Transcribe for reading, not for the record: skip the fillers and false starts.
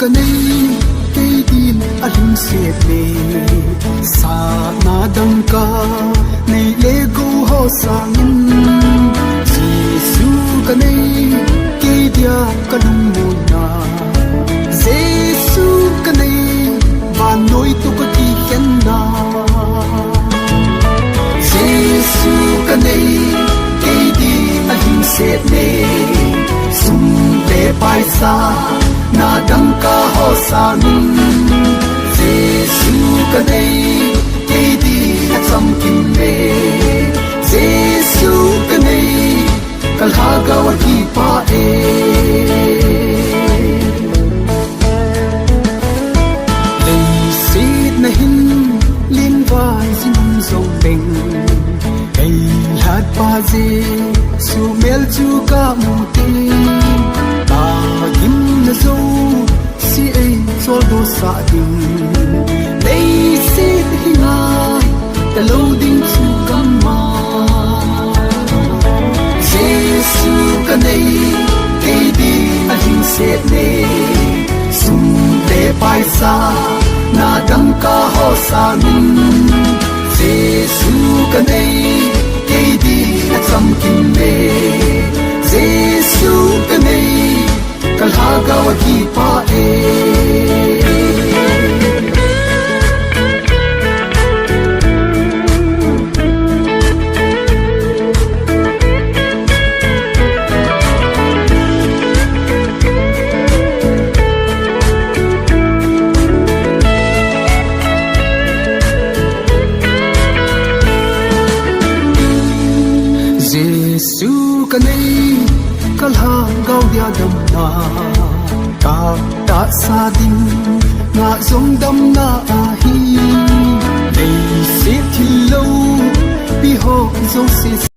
kanay kay din ahing sete sa nadang ka nay lego ho sangin Jesu kanay kay dia kanung muna Jesu kanay manoy to kakiyan na Jesu kanay kay din ahing sete sumpe paisa nadang ka ho sangin Jesu kanay kay di at samkime Jesu kanay kalhagaw at hipae Laysid na hinlinway sinumzong beng Kay lahat pa sumel juga muting Tagim na zo si ay soldo sa ating Laysid hinay dalaw ding sugama Jesu kanay kay di ahing sete sumpe paisa nadang ka ho samin Jesu kanay kay di at samkime Jesu kanay kalhagaw at hipae Jesu kanay kalhagaw dia damna ta sa din nga zong dam na ahi Laysid hilaw biho zo si